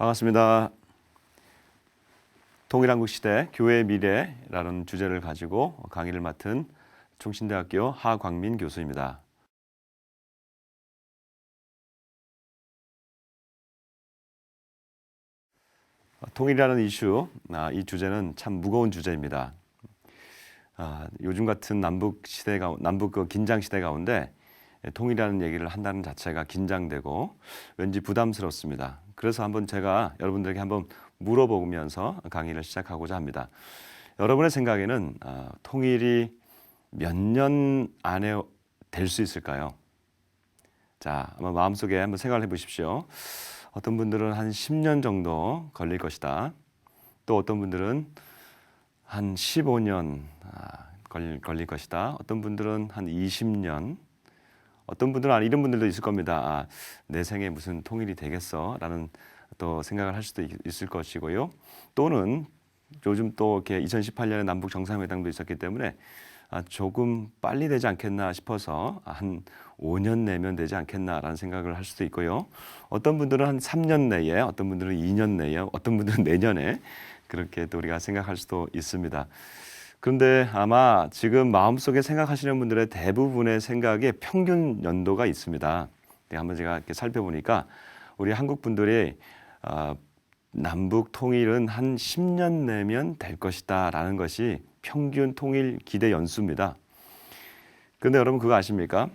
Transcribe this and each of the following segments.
반갑습니다. 통일한국 시대 교회의 미래라는 주제를 가지고 강의를 맡은 충신대학교 하광민 교수입니다. 통일이라는 이슈, 이 주제는 참 무거운 주제입니다. 요즘 같은 남북 긴장 시대 가운데 통일이라는 얘기를 한다는 자체가 긴장되고 왠지 부담스럽습니다. 그래서 한번 제가 여러분들에게 한번 물어보면서 강의를 시작하고자 합니다. 여러분의 생각에는 통일이 몇 년 안에 될 수 있을까요? 자, 한번 마음속에 한번 생각을 해보십시오. 어떤 분들은 한 10년 정도 걸릴 것이다. 또 어떤 분들은 한 15년 걸릴 것이다. 어떤 분들은 한 20년, 어떤 분들은 이런 분들도 있을 겁니다. 내 생에 무슨 통일이 되겠어? 라는 또 생각을 할 수도 있을 것이고요. 또는 요즘 또 이렇게 2018년에 남북 정상회담도 있었기 때문에 조금 빨리 되지 않겠나 싶어서 한 5년 내면 되지 않겠나라는 생각을 할 수도 있고요. 어떤 분들은 한 3년 내에, 어떤 분들은 2년 내에, 어떤 분들은 내년에 그렇게 또 우리가 생각할 수도 있습니다. 그런데 아마 지금 마음속에 생각하시는 분들의 대부분의 생각에 평균 연도가 있습니다. 한번 제가 이렇게 살펴보니까 우리 한국 분들이 남북 통일은 한 10년 내면 될 것이다 라는 것이 평균 통일 기대 연수입니다. 그런데 여러분 그거 아십니까?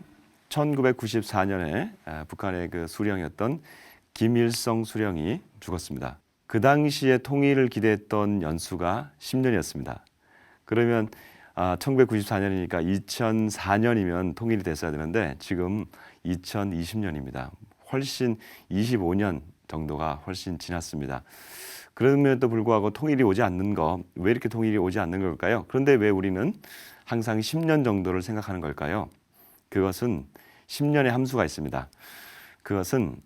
1994년에 북한의 그 수령이었던 김일성 수령이 죽었습니다. 그 당시에 통일을 기대했던 연수가 10년이었습니다. 그러면 1994년이니까 2004년이면 통일이 됐어야 되는데 지금 2020년입니다. 훨씬 25년 정도가 훨씬 지났습니다. 그럼에도 불구하고 통일이 오지 않는 거, 왜 이렇게 통일이 오지 않는 걸까요? 그런데 왜 우리는 항상 10년 정도를 생각하는 걸까요? 그것은 10년의 함수가 있습니다. 그것은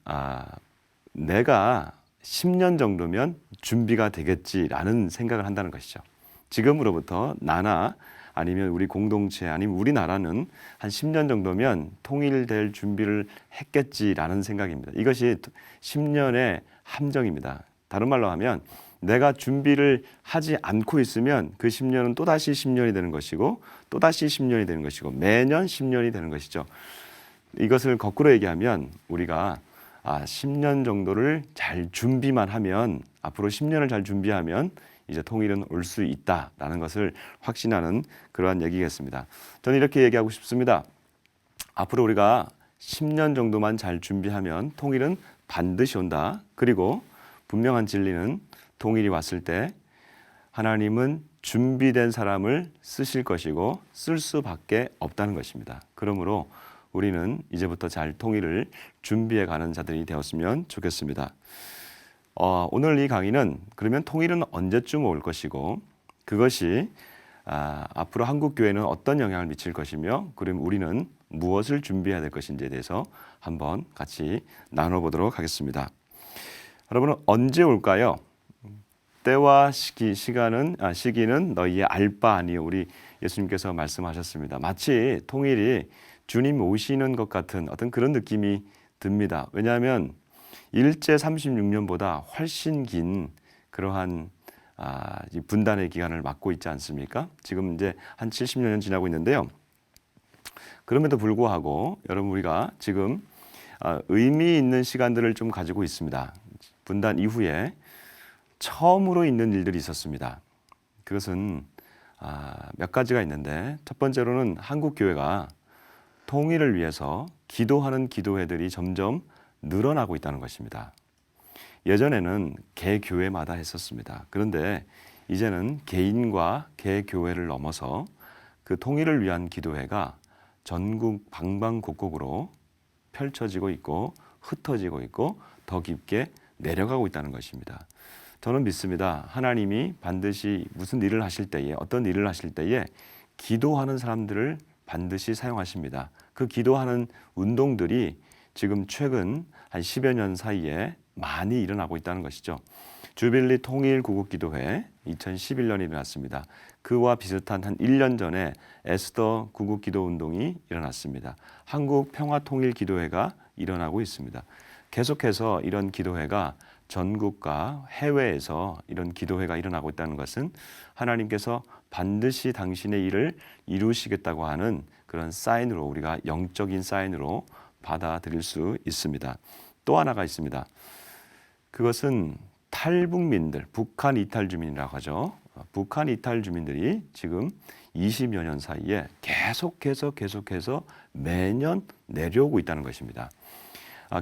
내가 10년 정도면 준비가 되겠지라는 생각을 한다는 것이죠. 지금으로부터 나나 아니면 우리 공동체 아니면 우리나라는 한 10년 정도면 통일될 준비를 했겠지라는 생각입니다. 이것이 10년의 함정입니다. 다른 말로 하면 내가 준비를 하지 않고 있으면 그 10년은 또다시 10년이 되는 것이고 또다시 10년이 되는 것이고 매년 10년이 되는 것이죠. 이것을 거꾸로 얘기하면 우리가 10년 정도를 잘 준비만 하면 앞으로 10년을 잘 준비하면 이제 통일은 올 수 있다라는 것을 확신하는 그러한 얘기겠습니다. 저는 이렇게 얘기하고 싶습니다. 앞으로 우리가 10년 정도만 잘 준비하면 통일은 반드시 온다. 그리고 분명한 진리는 통일이 왔을 때 하나님은 준비된 사람을 쓰실 것이고 쓸 수밖에 없다는 것입니다. 그러므로 우리는 이제부터 잘 통일을 준비해 가는 자들이 되었으면 좋겠습니다. 오늘 이 강의는 그러면 통일은 언제쯤 올 것이고 그것이 앞으로 한국 교회는 어떤 영향을 미칠 것이며 그럼 우리는 무엇을 준비해야 될 것인지에 대해서 한번 같이 나눠보도록 하겠습니다. 여러분은 언제 올까요? 때와 시기는 너희의 알 바 아니요. 우리 예수님께서 말씀하셨습니다. 마치 통일이 주님 오시는 것 같은 어떤 그런 느낌이 듭니다. 왜냐하면 일제 36년보다 훨씬 긴 그러한 분단의 기간을 맞고 있지 않습니까? 지금 이제 한 70년 지나고 있는데요. 그럼에도 불구하고 여러분 우리가 지금 의미 있는 시간들을 좀 가지고 있습니다. 분단 이후에 처음으로 있는 일들이 있었습니다. 그것은 몇 가지가 있는데 첫 번째로는 한국 교회가 통일을 위해서 기도하는 기도회들이 점점 늘어나고 있다는 것입니다. 예전에는 개교회마다 했었습니다. 그런데 이제는 개인과 개교회를 넘어서 그 통일을 위한 기도회가 전국 방방곡곡으로 펼쳐지고 있고 흩어지고 있고 더 깊게 내려가고 있다는 것입니다. 저는 믿습니다. 하나님이 반드시 무슨 일을 하실 때에 어떤 일을 하실 때에 기도하는 사람들을 반드시 사용하십니다. 그 기도하는 운동들이 지금 최근 한 10여 년 사이에 많이 일어나고 있다는 것이죠. 주빌리 통일 구국기도회 2011년에 일어났습니다. 그와 비슷한 한 1년 전에 에스더 구국기도 운동이 일어났습니다. 한국 평화통일기도회가 일어나고 있습니다. 계속해서 이런 기도회가 전국과 해외에서 이런 기도회가 일어나고 있다는 것은 하나님께서 반드시 당신의 일을 이루시겠다고 하는 그런 사인으로, 우리가 영적인 사인으로 받아들일 수 있습니다. 또 하나가 있습니다. 그것은 탈북민들, 북한 이탈 주민이라고 하죠. 북한 이탈 주민들이 지금 20여 년 사이에 계속해서 매년 내려오고 있다는 것입니다.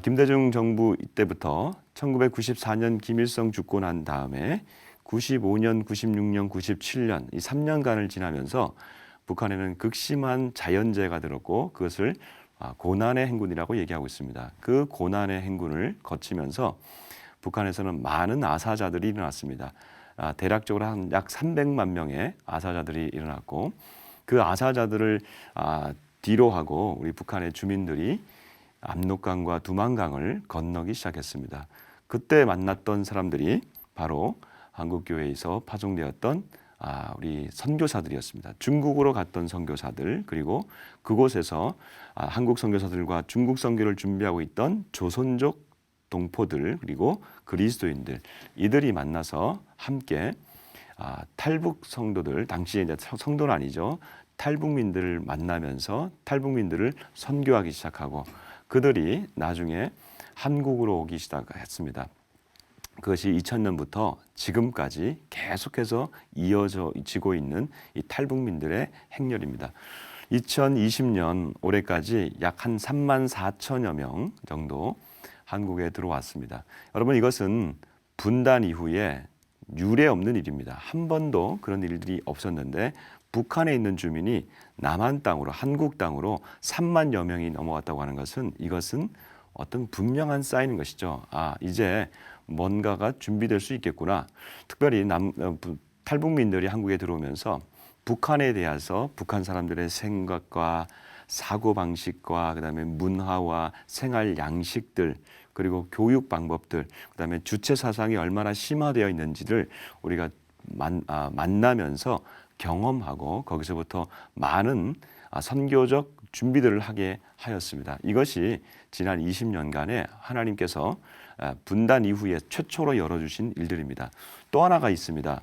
김대중 정부 이때부터 1994년 김일성 죽고 난 다음에 95년, 96년, 97년 이 3년간을 지나면서 북한에는 극심한 자연재해가 들었고 그것을 고난의 행군이라고 얘기하고 있습니다. 그 고난의 행군을 거치면서 북한에서는 많은 아사자들이 일어났습니다. 대략적으로 한 약 300만 명의 아사자들이 일어났고 그 아사자들을 뒤로 하고 우리 북한의 주민들이 압록강과 두만강을 건너기 시작했습니다. 그때 만났던 사람들이 바로 한국교회에서 파송되었던 우리 선교사들이었습니다. 중국으로 갔던 선교사들, 그리고 그곳에서 한국 선교사들과 중국 선교를 준비하고 있던 조선족 동포들, 그리고 그리스도인들, 이들이 만나서 함께 탈북 성도들, 당시에 이제 성도는 아니죠, 탈북민들을 만나면서 탈북민들을 선교하기 시작하고 그들이 나중에 한국으로 오기 시작했습니다. 그것이 2000년부터 지금까지 계속해서 이어지고 있는 이 탈북민들의 행렬입니다. 2020년 올해까지 약 한 3만 4천여 명 정도 한국에 들어왔습니다. 여러분, 이것은 분단 이후에 유례 없는 일입니다. 한 번도 그런 일들이 없었는데 북한에 있는 주민이 남한 땅으로, 한국 땅으로 3만여 명이 넘어왔다고 하는 것은, 이것은 어떤 분명한 사인인 것이죠. 이제 뭔가가 준비될 수 있겠구나. 특별히 탈북민들이 한국에 들어오면서 북한에 대해서 북한 사람들의 생각과 사고방식과 그다음에 문화와 생활 양식들, 그리고 교육 방법들, 그다음에 주체 사상이 얼마나 심화되어 있는지를 우리가 만나면서 경험하고 거기서부터 많은 선교적 준비들을 하게 하였습니다. 이것이 지난 20년간에 하나님께서 분단 이후에 최초로 열어주신 일들입니다. 또 하나가 있습니다.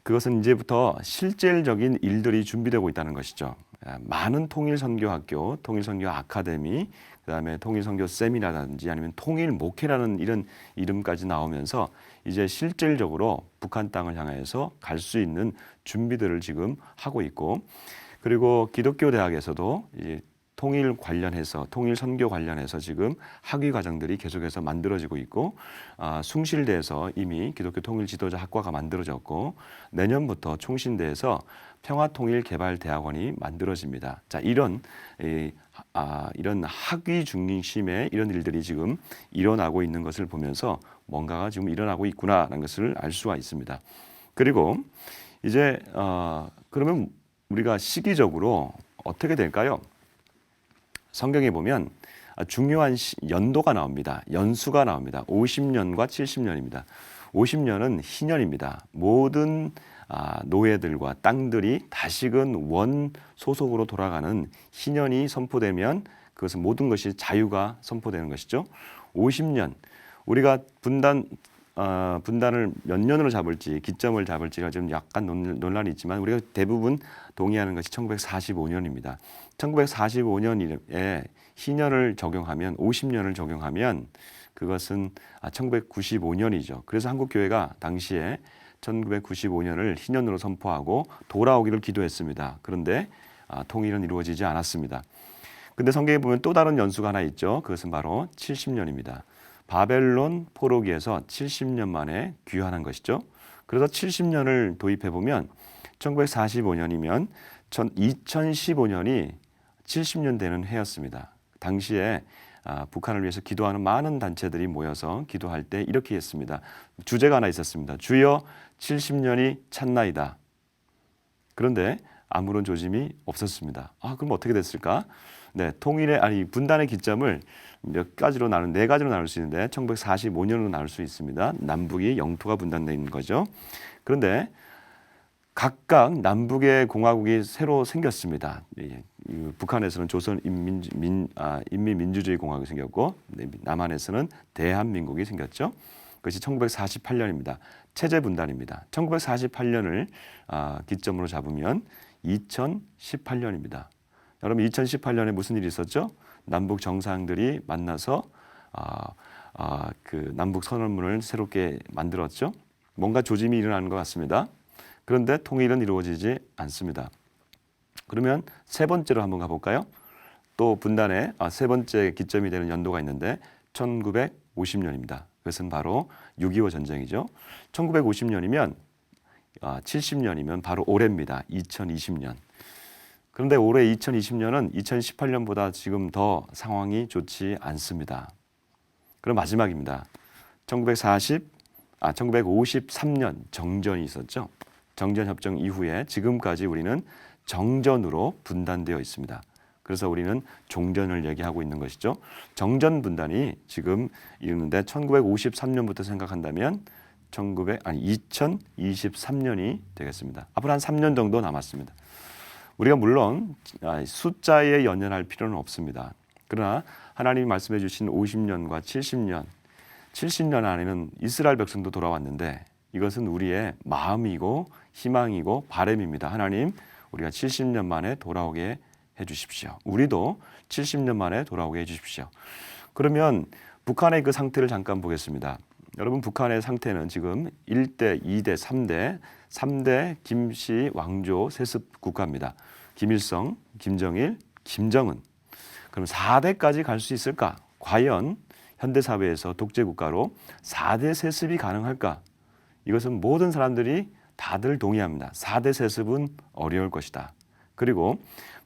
그것은 이제부터 실질적인 일들이 준비되고 있다는 것이죠. 많은 통일선교학교, 통일선교 아카데미, 그다음에 통일선교 세미나라든지 아니면 통일목회라는 이런 이름까지 나오면서 이제 실질적으로 북한 땅을 향해서 갈 수 있는 준비들을 지금 하고 있고, 그리고 기독교 대학에서도 이제 통일 관련해서, 통일 선교 관련해서 지금 학위 과정들이 계속해서 만들어지고 있고, 숭실대에서 이미 기독교 통일 지도자 학과가 만들어졌고, 내년부터 총신대에서 평화통일개발대학원이 만들어집니다. 자, 이런 학위 중심의 이런 일들이 지금 일어나고 있는 것을 보면서 뭔가가 지금 일어나고 있구나라는 것을 알 수가 있습니다. 그리고 이제 그러면 우리가 시기적으로 어떻게 될까요? 성경에 보면 중요한 연도가 나옵니다. 연수가 나옵니다. 50년과 70년입니다. 50년은 희년입니다. 모든 노예들과 땅들이 다시금 원 소속으로 돌아가는 희년이 선포되면 그것은 모든 것이 자유가 선포되는 것이죠. 50년, 우리가 분단을 몇 년으로 잡을지, 기점을 잡을지가 좀 약간 논란이 있지만 우리가 대부분 동의하는 것이 1945년입니다. 1945년에 희년을 적용하면, 50년을 적용하면 그것은 1995년이죠. 그래서 한국교회가 당시에 1995년을 희년으로 선포하고 돌아오기를 기도했습니다. 그런데 통일은 이루어지지 않았습니다. 근데 성경에 보면 또 다른 연수가 하나 있죠. 그것은 바로 70년입니다. 바벨론 포로기에서 70년 만에 귀환한 것이죠. 그래서 70년을 도입해 보면 1945년이면 2015년이 70년 되는 해였습니다. 당시에 북한을 위해서 기도하는 많은 단체들이 모여서 기도할 때 이렇게 했습니다. 주제가 하나 있었습니다. 주여 70년이 찼나이다. 그런데 아무런 조짐이 없었습니다. 그럼 어떻게 됐을까? 네, 분단의 기점을 네 가지로 나눌 수 있는데 1945년으로 나눌 수 있습니다. 남북이 영토가 분단된 거죠. 그런데 각각 남북의 공화국이 새로 생겼습니다. 북한에서는 인민민주주의 공화국이 생겼고 남한에서는 대한민국이 생겼죠. 그것이 1948년입니다. 체제 분단입니다. 1948년을 기점으로 잡으면 2018년입니다. 여러분 2018년에 무슨 일이 있었죠? 남북 정상들이 만나서 그 남북 선언문을 새롭게 만들었죠. 뭔가 조짐이 일어나는 것 같습니다. 그런데 통일은 이루어지지 않습니다. 그러면 세 번째로 한번 가볼까요? 또 분단의 세 번째 기점이 되는 연도가 있는데 1950년입니다. 그것은 바로 6.25 전쟁이죠. 1950년이면 70년이면 바로 올해입니다. 2020년. 그런데 올해 2020년은 2018년보다 지금 더 상황이 좋지 않습니다. 그럼 마지막입니다. 1953년 정전이 있었죠. 정전협정 이후에 지금까지 우리는 정전으로 분단되어 있습니다. 그래서 우리는 종전을 얘기하고 있는 것이죠. 정전 분단이 지금 이루는데 1953년부터 생각한다면 2023년이 되겠습니다. 앞으로 한 3년 정도 남았습니다. 우리가 물론 숫자에 연연할 필요는 없습니다. 그러나 하나님이 말씀해 주신 50년과 70년 안에는 이스라엘 백성도 돌아왔는데 이것은 우리의 마음이고 희망이고 바람입니다. 하나님, 우리가 70년 만에 돌아오게 해주십시오. 우리도 70년 만에 돌아오게 해주십시오. 그러면 북한의 그 상태를 잠깐 보겠습니다. 여러분, 북한의 상태는 지금 1대, 2대, 3대 김씨 왕조 세습 국가입니다. 김일성, 김정일, 김정은. 그럼 4대까지 갈 수 있을까? 과연 현대사회에서 독재국가로 4대 세습이 가능할까? 이것은 모든 사람들이 다들 동의합니다. 4대 세습은 어려울 것이다. 그리고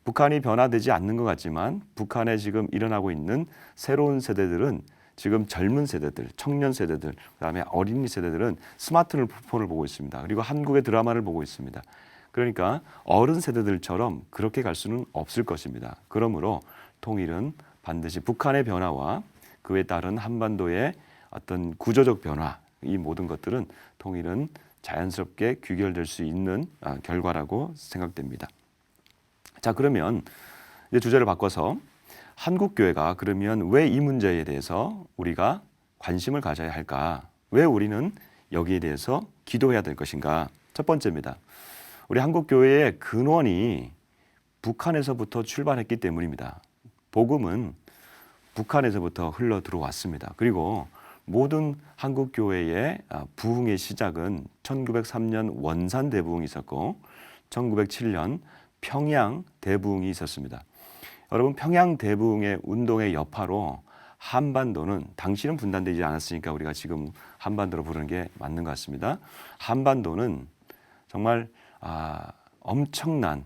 북한이 변화되지 않는 것 같지만 북한에 지금 일어나고 있는 새로운 세대들은 지금 젊은 세대들, 청년 세대들, 그다음에 어린이 세대들은 스마트폰을 보고 있습니다. 그리고 한국의 드라마를 보고 있습니다. 그러니까 어른 세대들처럼 그렇게 갈 수는 없을 것입니다. 그러므로 통일은 반드시 북한의 변화와 그에 따른 한반도의 어떤 구조적 변화, 이 모든 것들은 통일은 자연스럽게 귀결될 수 있는 결과라고 생각됩니다. 자, 그러면 이제 주제를 바꿔서 한국교회가 그러면 왜 이 문제에 대해서 우리가 관심을 가져야 할까? 왜 우리는 여기에 대해서 기도해야 될 것인가? 첫 번째입니다. 우리 한국교회의 근원이 북한에서부터 출발했기 때문입니다. 복음은 북한에서부터 흘러 들어왔습니다. 그리고 모든 한국교회의 부흥의 시작은 1903년 원산 대부흥이 있었고 1907년 평양 대부흥이 있었습니다. 여러분, 평양 대부흥의 운동의 여파로 한반도는 당시는 분단되지 않았으니까 우리가 지금 한반도로 부르는 게 맞는 것 같습니다. 한반도는 정말 엄청난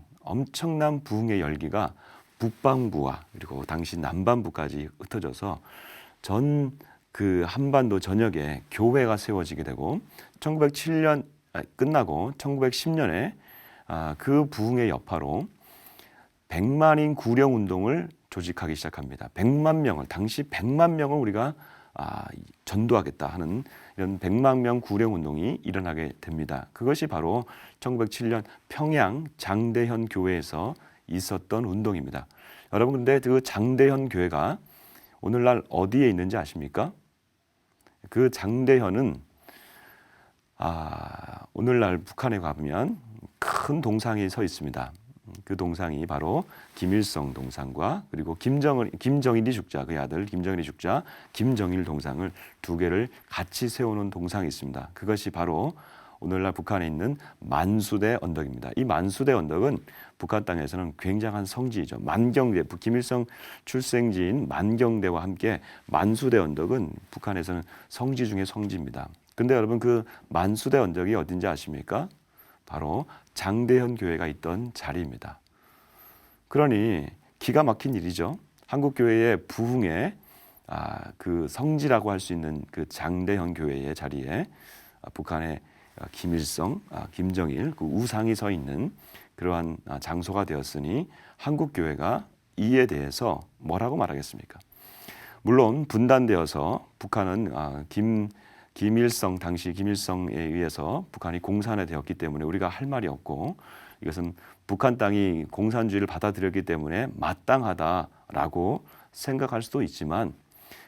부흥의 열기가 북반구와 그리고 당시 남반부까지 흩어져서 전 그 한반도 전역에 교회가 세워지게 되고 1907년 끝나고 1910년에 그 부흥의 여파로 100만인 구령 운동을 조직하기 시작합니다. 100만 명을 당시 100만 명을 우리가 전도하겠다 하는 이런 100만 명 구령 운동이 일어나게 됩니다. 그것이 바로 1907년 평양 장대현 교회에서 있었던 운동입니다. 여러분, 근데 그 장대현 교회가 오늘날 어디에 있는지 아십니까? 그 장대현은 오늘날 북한에 가보면 큰 동상이 서 있습니다. 그 동상이 바로 김일성 동상과 그리고 김정일이 죽자, 그의 아들 김정일이 죽자 김정일 동상을 두 개를 같이 세우는 동상이 있습니다. 그것이 바로 오늘날 북한에 있는 만수대 언덕입니다. 이 만수대 언덕은 북한 땅에서는 굉장한 성지이죠. 만경대, 김일성 출생지인 만경대와 함께 만수대 언덕은 북한에서는 성지 중에 성지입니다. 근데 여러분, 그 만수대 언덕이 어딘지 아십니까? 바로 장대현 교회가 있던 자리입니다. 그러니 기가 막힌 일이죠. 한국교회의 부흥의 그 성지라고 할 수 있는 그 장대현 교회의 자리에 북한의 김일성, 김정일 그 우상이 서 있는 그러한 장소가 되었으니 한국교회가 이에 대해서 뭐라고 말하겠습니까? 물론 분단되어서 북한은 당시 김일성에 의해서 북한이 공산화되었기 때문에 우리가 할 말이 없고 이것은 북한 땅이 공산주의를 받아들였기 때문에 마땅하다라고 생각할 수도 있지만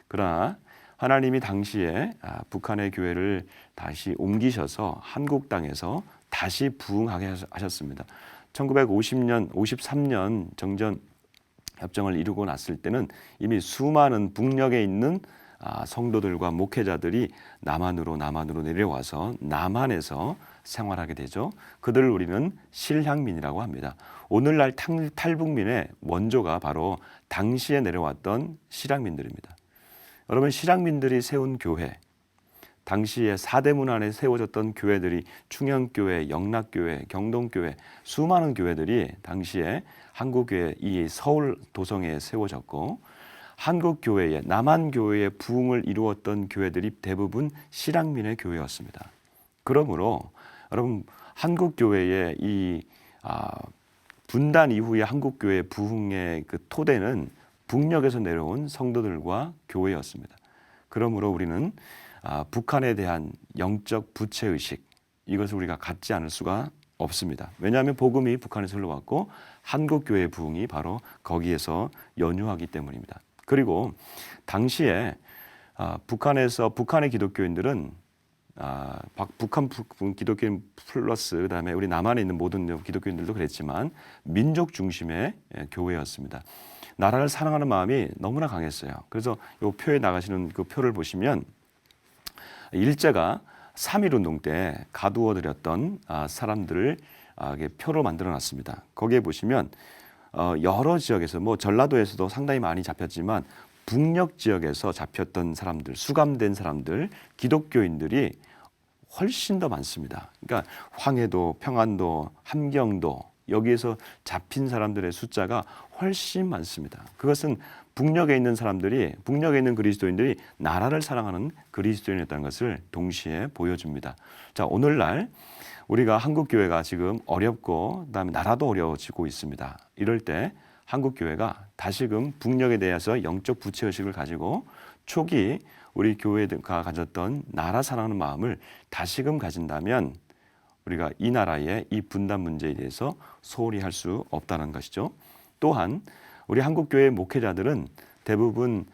그러나 하나님이 당시에 북한의 교회를 다시 옮기셔서 한국 땅에서 다시 부흥하게 하셨습니다. 1950년, 53년 정전 협정을 이루고 났을 때는 이미 수많은 북녘에 있는 성도들과 목회자들이 남한으로 내려와서 남한에서 생활하게 되죠. 그들을 우리는 실향민이라고 합니다. 오늘날 탈북민의 원조가 바로 당시에 내려왔던 실향민들입니다. 여러분, 실향민들이 세운 교회, 당시에 사대문 안에 세워졌던 교회들이 충영교회, 영락교회, 경동교회, 수많은 교회들이 당시에 한국교회 이 서울 도성에 세워졌고 한국교회의 남한교회의 부흥을 이루었던 교회들이 대부분 실향민의 교회였습니다. 그러므로 여러분, 한국교회의 이 분단 이후의 한국교회 부흥의 그 토대는 북녘에서 내려온 성도들과 교회였습니다. 그러므로 우리는 북한에 대한 영적 부채의식, 이것을 우리가 갖지 않을 수가 없습니다. 왜냐하면 복음이 북한에서 흘러왔고 한국교회의 부흥이 바로 거기에서 연유하기 때문입니다. 그리고 당시에 북한의 기독교인들은 북한 기독교인 플러스 그다음에 우리 남한에 있는 모든 기독교인들도 그랬지만 민족 중심의 교회였습니다. 나라를 사랑하는 마음이 너무나 강했어요. 그래서 이 표에 나가시는 그 표를 보시면 일제가 3.1운동 때 가두어 들였던 사람들을 표로 만들어 놨습니다. 거기에 보시면 여러 지역에서 전라도에서도 상당히 많이 잡혔지만 북녘 지역에서 잡혔던 사람들, 수감된 사람들, 기독교인들이 훨씬 더 많습니다. 그러니까 황해도, 평안도, 함경도 여기에서 잡힌 사람들의 숫자가 훨씬 많습니다. 그것은 북녘에 있는 그리스도인들이 나라를 사랑하는 그리스도인이었다는 것을 동시에 보여줍니다. 자, 오늘날 우리가 한국교회가 지금 어렵고 그다음에 나라도 어려워지고 있습니다. 이럴 때 한국교회가 다시금 북녘에 대해서 영적 부채의식을 가지고 초기 우리 교회가 가졌던 나라 사랑하는 마음을 다시금 가진다면 우리가 이 나라의 이 분단 문제에 대해서 소홀히 할 수 없다는 것이죠. 또한 우리 한국교회 목회자들은 대부분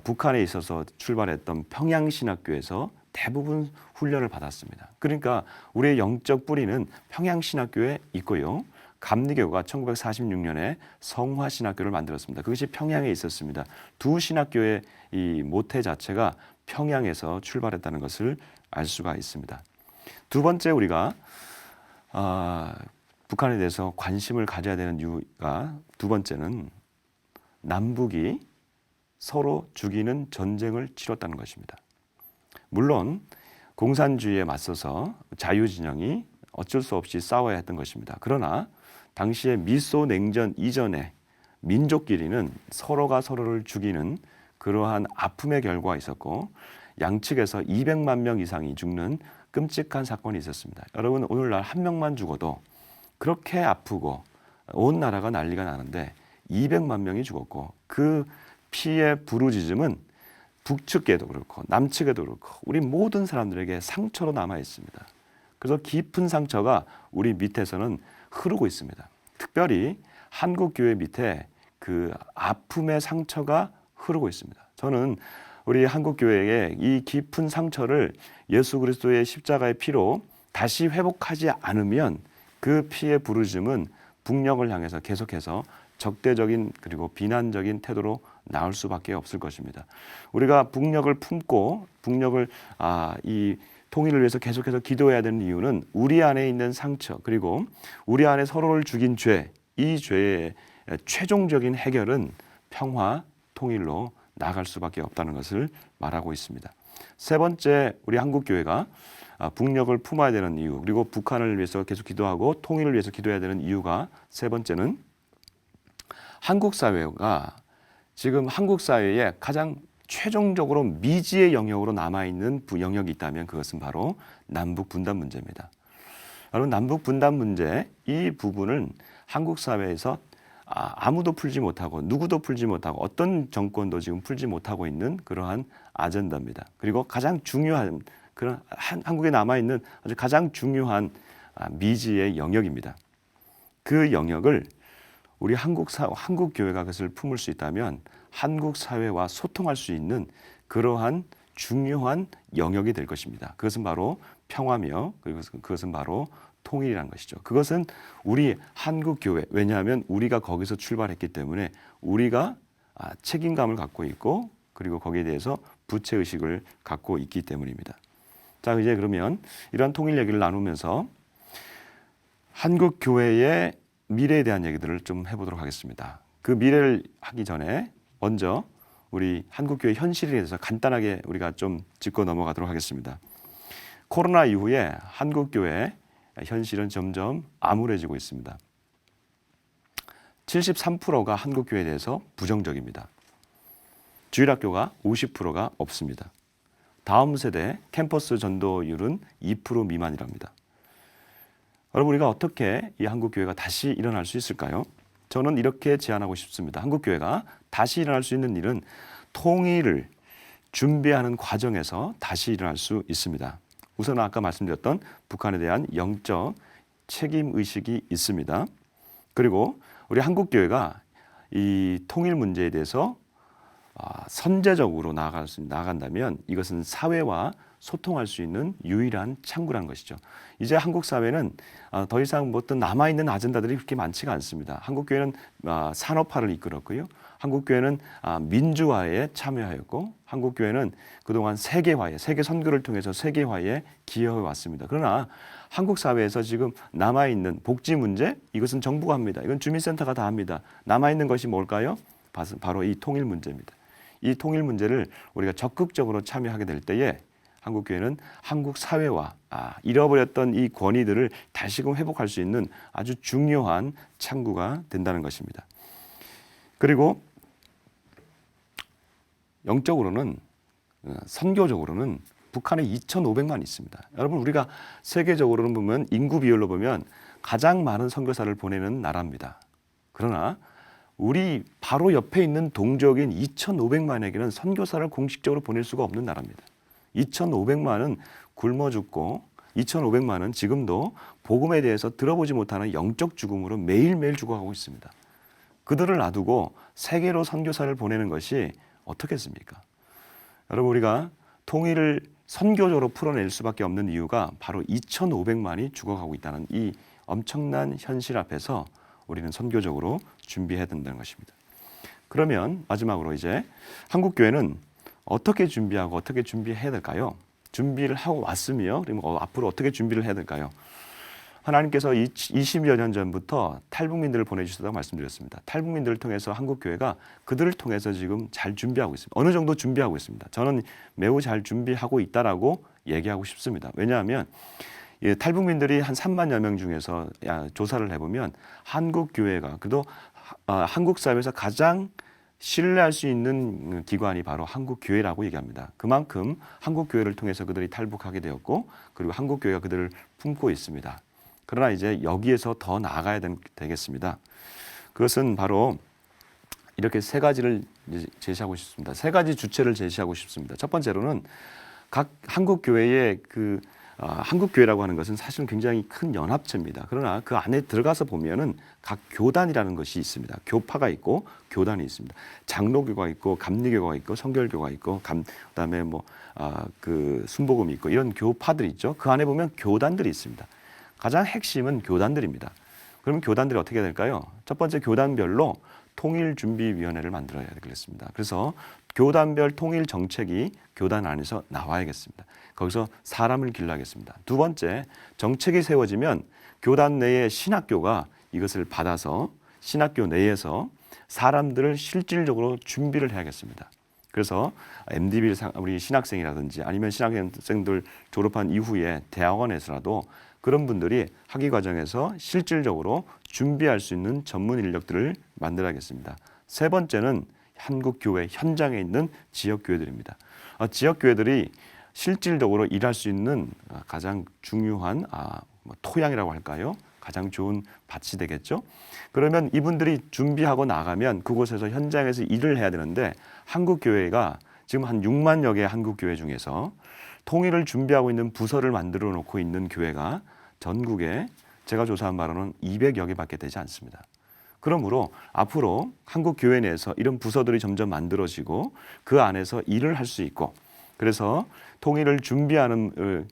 북한에 있어서 출발했던 평양신학교에서 대부분 훈련을 받았습니다. 그러니까 우리의 영적 뿌리는 평양신학교에 있고요. 감리교가 1946년에 성화신학교를 만들었습니다. 그것이 평양에 있었습니다. 두 신학교의 이 모태 자체가 평양에서 출발했다는 것을 알 수가 있습니다. 두 번째 우리가 북한에 대해서 관심을 가져야 되는 이유가 두 번째는 남북이 서로 죽이는 전쟁을 치렀다는 것입니다. 물론 공산주의에 맞서서 자유진영이 어쩔 수 없이 싸워야 했던 것입니다. 그러나 당시에 미소 냉전 이전에 민족끼리는 서로가 서로를 죽이는 그러한 아픔의 결과가 있었고 양측에서 200만 명 이상이 죽는 끔찍한 사건이 있었습니다. 여러분, 오늘날 한 명만 죽어도 그렇게 아프고 온 나라가 난리가 나는데 200만 명이 죽었고 그 피의 부르짖음은 북측에도 그렇고 남측에도 그렇고 우리 모든 사람들에게 상처로 남아 있습니다. 그래서 깊은 상처가 우리 밑에서는 흐르고 있습니다. 특별히 한국교회 밑에 그 아픔의 상처가 흐르고 있습니다. 저는 우리 한국교회의 이 깊은 상처를 예수 그리스도의 십자가의 피로 다시 회복하지 않으면 그 피의 부르짖음은 북녘을 향해서 계속해서 적대적인 그리고 비난적인 태도로 나올 수밖에 없을 것입니다. 우리가 북녘을 품고 북녘을 이 통일을 위해서 계속해서 기도해야 되는 이유는 우리 안에 있는 상처 그리고 우리 안에 서로를 죽인 죄, 이 죄의 최종적인 해결은 평화, 통일로 나아갈 수밖에 없다는 것을 말하고 있습니다. 세 번째, 우리 한국교회가 북녘을 품어야 되는 이유 그리고 북한을 위해서 계속 기도하고 통일을 위해서 기도해야 되는 이유가 세 번째는 한국 사회가 지금 한국 사회에 가장 최종적으로 미지의 영역으로 남아있는 영역이 있다면 그것은 바로 남북 분단 문제입니다. 여러분, 남북 분단 문제 이 부분은 한국 사회에서 아무도 풀지 못하고 누구도 풀지 못하고 어떤 정권도 지금 풀지 못하고 있는 그러한 아젠다입니다. 그리고 가장 중요한 그런 한국에 남아 있는 아주 가장 중요한 미지의 영역입니다. 그 영역을 우리 한국 교회가 그것을 품을 수 있다면 한국 사회와 소통할 수 있는 그러한 중요한 영역이 될 것입니다. 그것은 바로 평화며 그것은 바로 통일이라는 것이죠. 그것은 우리 한국 교회, 왜냐하면 우리가 거기서 출발했기 때문에 우리가 책임감을 갖고 있고 그리고 거기에 대해서 부채 의식을 갖고 있기 때문입니다. 자, 이제 그러면 이러한 통일 얘기를 나누면서 한국 교회의 미래에 대한 얘기들을 좀 해보도록 하겠습니다. 그 미래를 하기 전에 먼저 우리 한국교회 현실에 대해서 간단하게 우리가 좀 짚고 넘어가도록 하겠습니다. 코로나 이후에 한국교회 현실은 점점 암울해지고 있습니다. 73%가 한국교회에 대해서 부정적입니다. 주일학교가 50%가 없습니다. 다음 세대 캠퍼스 전도율은 2% 미만이랍니다. 여러분, 우리가 어떻게 이 한국교회가 다시 일어날 수 있을까요? 저는 이렇게 제안하고 싶습니다. 한국교회가 다시 일어날 수 있는 일은 통일을 준비하는 과정에서 다시 일어날 수 있습니다. 우선 아까 말씀드렸던 북한에 대한 영적 책임의식이 있습니다. 그리고 우리 한국교회가 이 통일 문제에 대해서 선제적으로 나아간다면 이것은 사회와 소통할 수 있는 유일한 창구라는 것이죠. 이제 한국 사회는 더 이상 어떤 남아있는 아젠다들이 그렇게 많지가 않습니다. 한국교회는 산업화를 이끌었고요. 한국교회는 민주화에 참여하였고 한국교회는 그동안 세계 선교를 통해서 세계화에 기여해 왔습니다. 그러나 한국 사회에서 지금 남아있는 복지 문제, 이것은 정부가 합니다. 이건 주민센터가 다 합니다. 남아있는 것이 뭘까요? 바로 이 통일 문제입니다. 이 통일 문제를 우리가 적극적으로 참여하게 될 때에 한국교회는 한국 사회와 잃어버렸던 이 권위들을 다시금 회복할 수 있는 아주 중요한 창구가 된다는 것입니다. 그리고 영적으로는 선교적으로는 북한에 2,500만 있습니다. 여러분, 우리가 세계적으로는 보면 인구 비율로 보면 가장 많은 선교사를 보내는 나라입니다. 그러나 우리 바로 옆에 있는 동족인 2,500만에게는 선교사를 공식적으로 보낼 수가 없는 나라입니다. 2,500만은 굶어 죽고 2,500만은 지금도 복음에 대해서 들어보지 못하는 영적 죽음으로 매일매일 죽어가고 있습니다. 그들을 놔두고 세계로 선교사를 보내는 것이 어떻겠습니까? 여러분, 우리가 통일을 선교적으로 풀어낼 수밖에 없는 이유가 바로 2,500만이 죽어가고 있다는 이 엄청난 현실 앞에서 우리는 선교적으로 준비해야 된다는 것입니다. 그러면 마지막으로 이제 한국교회는 어떻게 준비하고 어떻게 준비해야 될까요? 준비를 하고 왔으며 그러면 앞으로 어떻게 준비를 해야 될까요? 하나님께서 20여 년 전부터 탈북민들을 보내주셨다고 말씀드렸습니다. 탈북민들을 통해서 한국교회가 그들을 통해서 지금 잘 준비하고 있습니다. 어느 정도 준비하고 있습니다. 저는 매우 잘 준비하고 있다라고 얘기하고 싶습니다. 왜냐하면 탈북민들이 한 3만여 명 중에서 조사를 해보면 한국교회가 그래도 한국 사회에서 가장 신뢰할 수 있는 기관이 바로 한국교회라고 얘기합니다. 그만큼 한국교회를 통해서 그들이 탈북하게 되었고 그리고 한국교회가 그들을 품고 있습니다. 그러나 이제 여기에서 더 나아가야 되겠습니다. 그것은 바로 이렇게 세 가지를 제시하고 싶습니다. 세 가지 주체를 제시하고 싶습니다. 첫 번째로는 각 한국교회의 한국교회라고 하는 것은 사실은 굉장히 큰 연합체입니다. 그러나 그 안에 들어가서 보면은 각 교단이라는 것이 있습니다. 교파가 있고 교단이 있습니다. 장로교가 있고 감리교가 있고 성결교가 있고 그다음에 순복음이 있고 이런 교파들이 있죠. 그 안에 보면 교단들이 있습니다. 가장 핵심은 교단들입니다. 그러면 교단들이 어떻게 해야 될까요? 첫 번째, 교단별로 통일준비위원회를 만들어야 되겠습니다. 그래서 교단별 통일 정책이 교단 안에서 나와야겠습니다. 거기서 사람을 길러야겠습니다. 두 번째, 정책이 세워지면 교단 내의 신학교가 이것을 받아서 신학교 내에서 사람들을 실질적으로 준비를 해야겠습니다. 그래서 MDB 우리 신학생이라든지 아니면 신학생들 졸업한 이후에 대학원에서라도 그런 분들이 학위 과정에서 실질적으로 준비할 수 있는 전문 인력들을 만들어야겠습니다. 세 번째는 한국교회 현장에 있는 지역교회들입니다. 지역교회들이 실질적으로 일할 수 있는 가장 중요한 토양이라고 할까요? 가장 좋은 밭이 되겠죠. 그러면 이분들이 준비하고 나가면 그곳에서 현장에서 일을 해야 되는데 한국교회가 지금 한 6만여 개의 한국교회 중에서 통일을 준비하고 있는 부서를 만들어 놓고 있는 교회가 전국에 제가 조사한 바로는 200여 개밖에 되지 않습니다. 그러므로 앞으로 한국 교회 내에서 이런 부서들이 점점 만들어지고 그 안에서 일을 할 수 있고, 그래서 통일을 준비하는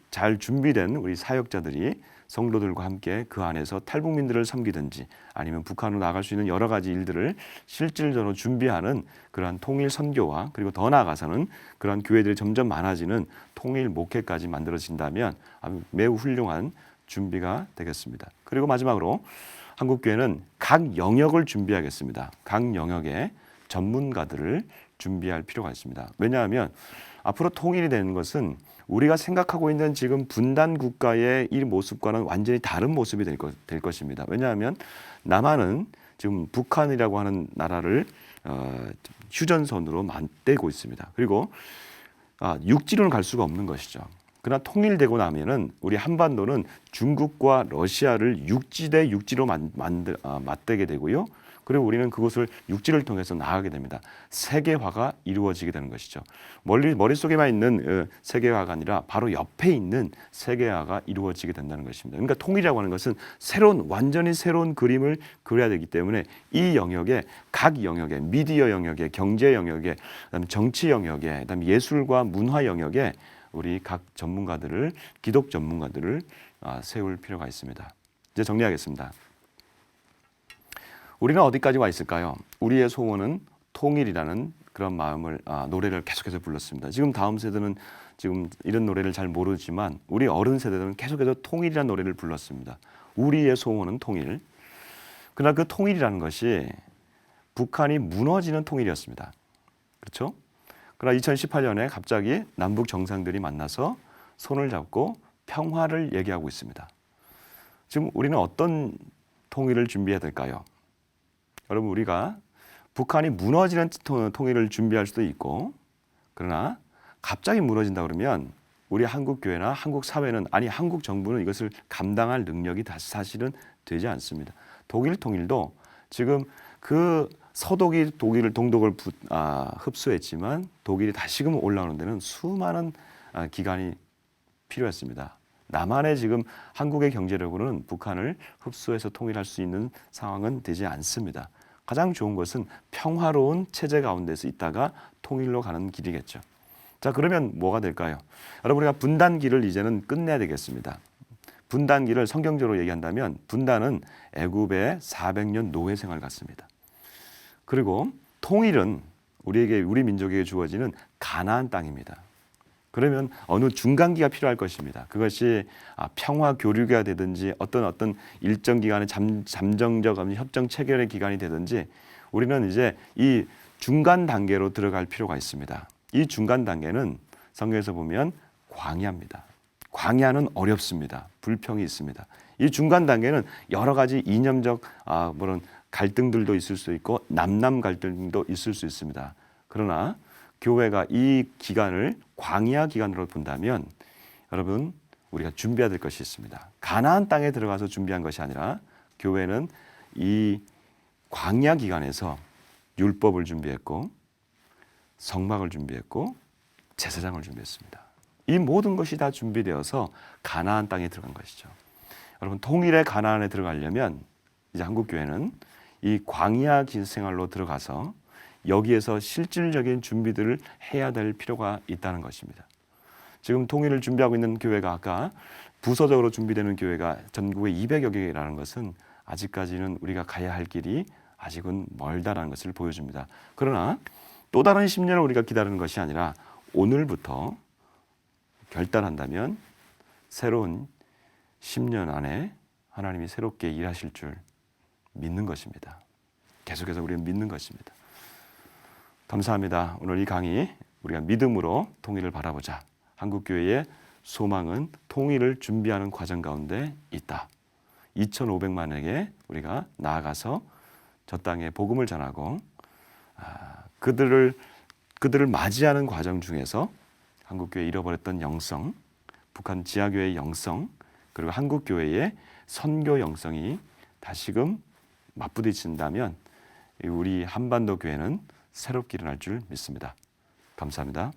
잘 준비된 우리 사역자들이 성도들과 함께 그 안에서 탈북민들을 섬기든지 아니면 북한으로 나갈 수 있는 여러 가지 일들을 실질적으로 준비하는 그러한 통일 선교와, 그리고 더 나아가서는 그러한 교회들이 점점 많아지는 통일 목회까지 만들어진다면 매우 훌륭한 준비가 되겠습니다. 그리고 마지막으로 한국교회는 각 영역을 준비하겠습니다. 각 영역의 전문가들을 준비할 필요가 있습니다. 왜냐하면 앞으로 통일이 되는 것은 우리가 생각하고 있는 지금 분단 국가의 이 모습과는 완전히 다른 모습이 될 것입니다. 왜냐하면 남한은 지금 북한이라고 하는 나라를 휴전선으로 맞대고 있습니다. 그리고 육지로는 갈 수가 없는 것이죠. 그러나 통일되고 나면은 우리 한반도는 중국과 러시아를 육지 대 육지로 맞대게 되고요. 그리고 우리는 그곳을 육지를 통해서 나가게 됩니다. 세계화가 이루어지게 되는 것이죠. 머릿속에만 있는 세계화가 아니라 바로 옆에 있는 세계화가 이루어지게 된다는 것입니다. 그러니까 통일이라고 하는 것은 완전히 새로운 그림을 그려야 되기 때문에 이 영역에, 각 영역에, 미디어 영역에, 경제 영역에, 그다음에 정치 영역에, 그다음에 예술과 문화 영역에 우리 각 전문가들을, 기독 전문가들을 세울 필요가 있습니다. 이제 정리하겠습니다. 우리는 어디까지 와 있을까요? 우리의 소원은 통일이라는 그런 마음을 노래를 계속해서 불렀습니다. 지금 다음 세대는 지금 이런 노래를 잘 모르지만 우리 어른 세대들은 계속해서 통일이라는 노래를 불렀습니다. 우리의 소원은 통일. 그러나 그 통일이라는 것이 북한이 무너지는 통일이었습니다. 그렇죠? 그러나 2018년에 갑자기 남북 정상들이 만나서 손을 잡고 평화를 얘기하고 있습니다. 지금 우리는 어떤 통일을 준비해야 될까요? 여러분, 우리가 북한이 무너지는 통일을 준비할 수도 있고, 그러나 갑자기 무너진다 그러면 우리 한국 교회나 한국 사회는, 아니 한국 정부는 이것을 감당할 능력이 사실은 되지 않습니다. 독일 통일도 지금 그 서독이 동독을 흡수했지만 독일이 다시금 올라오는 데는 수많은 기간이 필요했습니다. 남한의 지금 한국의 경제력으로는 북한을 흡수해서 통일할 수 있는 상황은 되지 않습니다. 가장 좋은 것은 평화로운 체제 가운데서 있다가 통일로 가는 길이겠죠. 자, 그러면 뭐가 될까요? 여러분, 우리가 분단기를 이제는 끝내야 되겠습니다. 분단기를 성경적으로 얘기한다면 분단은 애굽의 400년 노예 생활 같습니다. 그리고 통일은 우리 민족에게 주어지는 가나안 땅입니다. 그러면 어느 중간기가 필요할 것입니다. 그것이 평화 교류가 되든지 어떤 일정 기간의 잠정적 협정 체결의 기간이 되든지 우리는 이제 이 중간 단계로 들어갈 필요가 있습니다. 이 중간 단계는 성경에서 보면 광야입니다. 광야는 어렵습니다. 불평이 있습니다. 이 중간 단계는 여러 가지 이념적 그런 갈등들도 있을 수 있고 남남 갈등도 있을 수 있습니다. 그러나 교회가 이 기간을 광야 기간으로 본다면 여러분, 우리가 준비해야 될 것이 있습니다. 가나안 땅에 들어가서 준비한 것이 아니라 교회는 이 광야 기간에서 율법을 준비했고 성막을 준비했고 제사장을 준비했습니다. 이 모든 것이 다 준비되어서 가나안 땅에 들어간 것이죠. 여러분, 통일의 가나안에 들어가려면 이제 한국 교회는 이 광야 생활로 들어가서 여기에서 실질적인 준비들을 해야 될 필요가 있다는 것입니다. 지금 통일을 준비하고 있는 교회가 아까 부서적으로 준비되는 교회가 전국에 200여 개라는 것은 아직까지는 우리가 가야 할 길이 아직은 멀다라는 것을 보여줍니다. 그러나 또 다른 10년을 우리가 기다리는 것이 아니라 오늘부터 결단한다면 새로운 10년 안에 하나님이 새롭게 일하실 줄 믿는 것입니다. 계속해서 우리는 믿는 것입니다. 감사합니다. 오늘 이 강의 우리가 믿음으로 통일을 바라보자. 한국교회의 소망은 통일을 준비하는 과정 가운데 있다. 2,500만에게 우리가 나아가서 저 땅에 복음을 전하고 그들을 맞이하는 과정 중에서 한국교회 잃어버렸던 영성, 북한 지하교회의 영성, 그리고 한국교회의 선교 영성이 다시금 맞부딪힌다면 우리 한반도 교회는 새롭게 일어날 줄 믿습니다. 감사합니다.